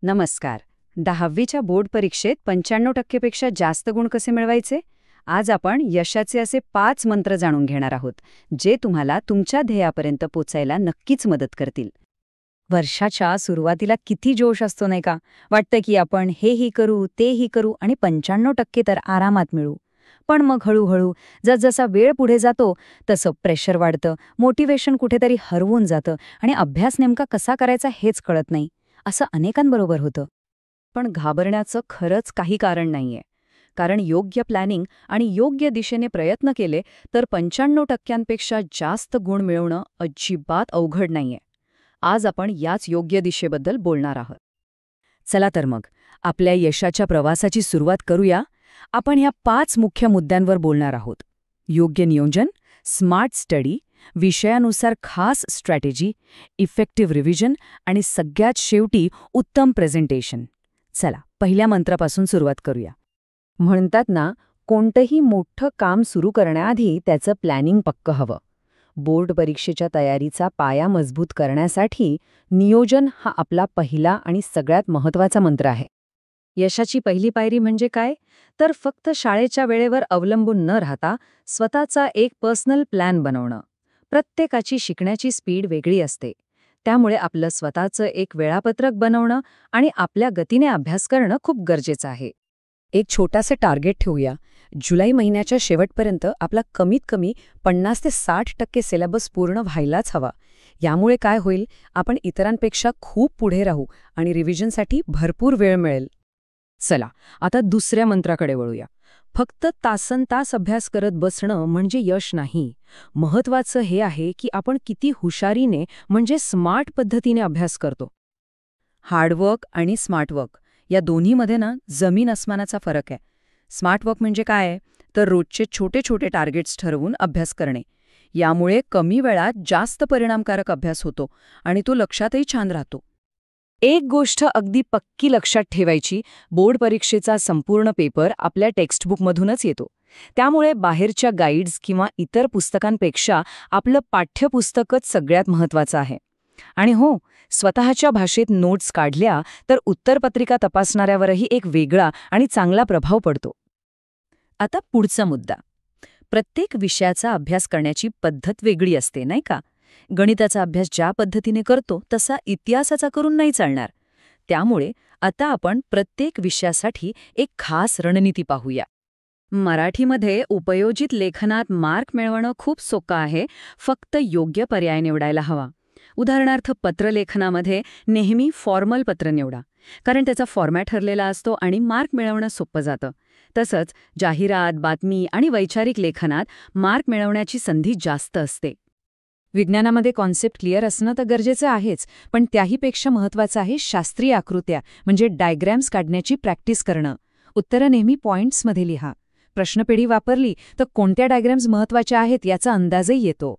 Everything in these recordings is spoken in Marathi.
नमस्कार. 10वीच्या बोर्ड परीक्षेत 95% पेक्षा जास्त गुण कसे मिळवायचे? आज आपण यशाचे असे 5 मंत्र जाणून घेणार आहोत, जे तुम्हाला तुमच्या ध्येयापर्यंत पोचायला नक्कीच मदत करतील. वर्षाच्या सुरुवातीला किती जोश असतो नाही का? वाटतं की आपण हेही करू तेही करू आणि 95% तर आरामात मिळू. पण मग हळूहळू जसजसा वेळ पुढे जातो तसं प्रेशर वाढतं, मोटिवेशन कुठेतरी हरवून जातं आणि अभ्यास नेमका कसा करायचा हेच कळत नाही. असं अनेकांबरोबर होतं. पण घाबरण्याचं खरंच काही कारण नाहीये. कारण योग्य प्लॅनिंग आणि योग्य दिशेने प्रयत्न केले तर 95%पेक्षा जास्त गुण मिळवणं अजिबात अवघड नाहीये. आज आपण याच योग्य दिशेबद्दल बोलणार आहोत. चला तर मग आपल्या यशाच्या प्रवासाची सुरुवात करूया. आपण ह्या 5 मुख्य मुद्द्यांवर बोलणार आहोत. योग्य नियोजन, स्मार्ट स्टडी, विषयानुसार खास स्ट्रॅटेजी, इफेक्टिव्ह रिव्हिजन आणि सगळ्यात शेवटी उत्तम प्रेझेंटेशन. चला पहिल्या मंत्रापासून सुरुवात करूया. म्हणतात ना, कोणतंही मोठं काम सुरू करण्याआधी त्याचं प्लॅनिंग पक्कं हवं. बोर्ड परीक्षेच्या तयारीचा पाया मजबूत करण्यासाठी नियोजन हा आपला पहिला आणि सगळ्यात महत्त्वाचा मंत्र आहे. यशाची पहिली पायरी म्हणजे काय? तर फक्त शाळेच्या वेळेवर अवलंबून न राहता स्वतःचा एक पर्सनल प्लॅन बनवणं. प्रत्येकाची शिकण्याची स्पीड वेगळी असते. त्यामुळे आपलं स्वतःचं एक वेळापत्रक बनवणं आणि आपल्या गतीने अभ्यास करणं खूप गरजेचं आहे. एक छोटासे टार्गेट ठेवूया. जुलै महिन्याच्या शेवटपर्यंत आपला कमीत कमी 50 ते 60% सिलेबस पूर्ण व्हायलाच हवा. यामुळे काय होईल, आपण इतरांपेक्षा खूप पुढे राहू आणि रिव्हिजनसाठी भरपूर वेळ मिळेल. चला आता दुसऱ्या मंत्राकडे वळूया. फक्त तासनतास अभ्यास करत बसणं म्हणजे यश नाही. महत्वाचं हे आहे की आपण किती हुशारीने म्हणजे स्मार्ट पद्धतीने अभ्यास करतो. हार्डवर्क आणि स्मार्टवर्क या दोन्हीमध्ये ना जमीन अस्मानाचा फरक आहे. स्मार्टवर्क म्हणजे काय आहे? तर रोजचे छोटे छोटे टार्गेट्स ठरवून अभ्यास करणे. यामुळे कमी वेळात जास्त परिणामकारक अभ्यास होतो आणि तो लक्षातही छान राहतो. एक गोष्ट अगदी पक्की लक्षात ठेवायची, बोर्ड परीक्षेचा संपूर्ण पेपर आपल्या टेक्स्टबुकमधूनच येतो. त्यामुळे बाहेरच्या गाईड्स किंवा इतर पुस्तकांपेक्षा आपलं पाठ्यपुस्तकच सगळ्यात महत्त्वाचं आहे. आणि हो, स्वतःच्या भाषेत नोट्स काढल्या तर उत्तरपत्रिका तपासणाऱ्यावरही एक वेगळा आणि चांगला प्रभाव पडतो. आता पुढचा मुद्दा. प्रत्येक विषयाचा अभ्यास करण्याची पद्धत वेगळी असते नाही का? गणिताचा अभ्यास ज्या पद्धतीने करतो तसा इतिहासाचा करून नाही चालणार. त्यामुळे आता आपण प्रत्येक विषयासाठी एक खास रणनीती पाहूया. मराठीमध्ये उपयोजित लेखनात मार्क मिळवणं खूप सोपं आहे, फक्त योग्य पर्याय निवडायला हवा. उदाहरणार्थ पत्रलेखनामध्ये नेहमी फॉर्मल पत्र निवडा, कारण त्याचा फॉर्मॅट ठरलेला असतो आणि मार्क मिळवणं सोपं जातं. तसंच जाहिरात, बातमी आणि वैचारिक लेखनात मार्क मिळवण्याची संधी जास्त असते. विज्ञानामध्ये कॉन्सेप्ट क्लिअर असणं तर गरजेचं आहेच, पण त्याहीपेक्षा महत्त्वाचं आहे शास्त्रीय आकृत्या म्हणजे डायग्रॅम्स काढण्याची प्रॅक्टिस करणं. उत्तरं नेहमी पॉइंट्समध्ये लिहा. प्रश्नपेढी वापरली तर कोणत्या डायग्रॅम्स महत्त्वाच्या आहेत याचा अंदाजही येतो.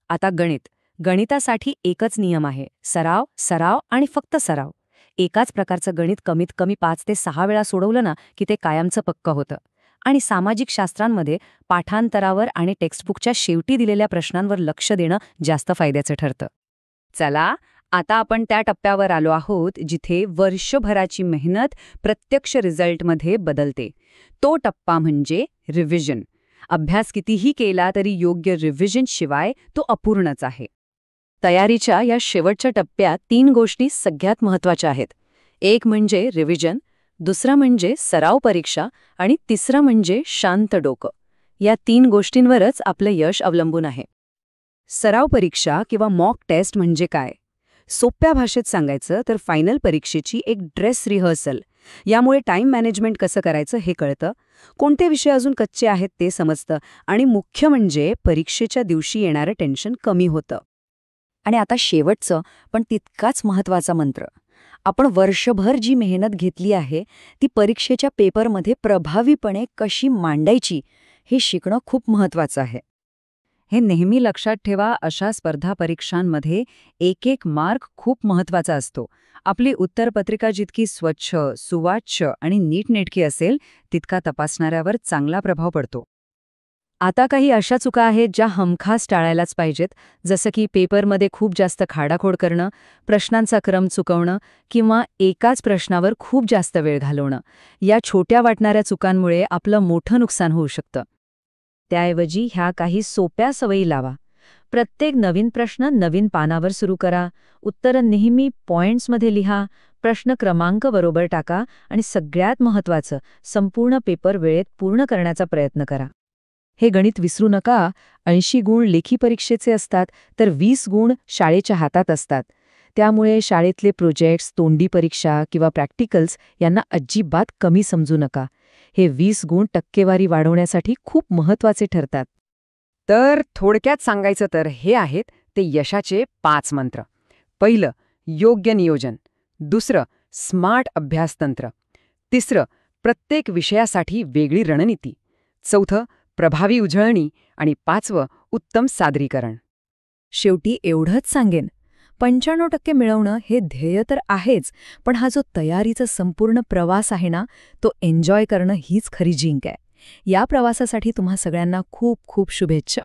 आता गणित. गणितासाठी एकच नियम आहे, सराव, सराव आणि फक्त सराव. एकाच प्रकारचं गणित कमीत कमी 5 ते 6 वेळा सोडवलं ना की ते कायमचं पक्कं होतं. आणि सामाजिक शास्त्रांमध्ये पाठांतरावर आणि टेक्स्टबुकच्या शेवटी दिलेल्या प्रश्नांवर लक्ष देणं जास्त फायद्याचं ठरतं. चला आता आपण त्या टप्प्यावर आलो आहोत जिथे वर्षभराची मेहनत प्रत्यक्ष रिझल्टमध्ये बदलते. तो टप्पा म्हणजे रिव्हिजन. अभ्यास कितीही केला तरी योग्य रिव्हिजन शिवाय तो अपूर्णच आहे. तयारीच्या या शेवटच्या टप्प्यात 3 गोष्टी सगळ्यात महत्त्वाच्या आहेत. एक म्हणजे रिव्हिजन, दुसरा म्हणजे सराव परीक्षा आणि तिसरा म्हणजे शांत डोकं. या 3 गोष्टींवरच आपलं यश अवलंबून आहे. सराव परीक्षा किंवा मॉक टेस्ट म्हणजे काय? सोप्या भाषेत सांगायचं तर फायनल परीक्षेची एक ड्रेस रिहर्सल. यामुळे टाइम मॅनेजमेंट कसं करायचं हे कळतं, कोणते विषय अजून कच्चे आहेत ते समजतं आणि मुख्य म्हणजे परीक्षेच्या दिवशी येणारं टेन्शन कमी होतं. आणि आता शेवटचं पण तितकाच महत्त्वाचा मंत्र. आपण वर्षभर जी मेहनत घेतली आहे ती परीक्षेच्या पेपरमध्ये प्रभावीपणे कशी मांडायची हे शिकणं खूप महत्त्वाचं आहे. हे नेहमी लक्षात ठेवा, अशा स्पर्धा परीक्षांमध्ये एक एक मार्क खूप महत्त्वाचा असतो. आपली उत्तरपत्रिका जितकी स्वच्छ, सुवाच्य आणि नीटनेटकी असेल तितका तपासणाऱ्यावर चांगला प्रभाव पडतो. आता काही अशा चुका आहेत ज्या हमखास टाळायलाच पाहिजेत, जसं की पेपरमध्ये खूप जास्त खाडाखोड करणं, प्रश्नांचा क्रम चुकवणं किंवा एकाच प्रश्नावर खूप जास्त वेळ घालवणं. या छोट्या वाटणाऱ्या चुकांमुळे आपलं मोठं नुकसान होऊ शकतं. त्याऐवजी ह्या काही सोप्या सवयी लावा. प्रत्येक नवीन प्रश्न नवीन पानावर सुरू करा, उत्तरं नेहमी पॉइंट्समध्ये लिहा, प्रश्न क्रमांक बरोबर टाका आणि सगळ्यात महत्त्वाचं, संपूर्ण पेपर वेळेत पूर्ण करण्याचा प्रयत्न करा. हे गणित विसरू नका, 80 गुण लेखी परीक्षेचे असतात तर 20 गुण शाळेच्या हातात असतात. त्यामुळे शाळेतले प्रोजेक्ट्स, तोंडी परीक्षा किंवा प्रॅक्टिकल्स यांना अजिबात कमी समजू नका. हे 20 गुण टक्केवारी वाढवण्यासाठी खूप महत्त्वाचे ठरतात. तर थोडक्यात सांगायचं तर हे आहेत ते यशाचे 5 मंत्र. पहिलं, योग्य नियोजन. दुसरं, स्मार्ट अभ्यासतंत्र. तिसरं, प्रत्येक विषयासाठी वेगळी रणनीती. चौथं, प्रभावी उजळणी. आणि 5वं, उत्तम सादरीकरण. शेवटी एवढंच सांगेन, 95% मिळवणं हे ध्येय तर आहेच, पण हा जो तयारीचा संपूर्ण प्रवास आहे ना, तो एन्जॉय करणं हीच खरी जिंक आहे. या प्रवासासाठी तुम्हा सगळ्यांना खूप खूप शुभेच्छा.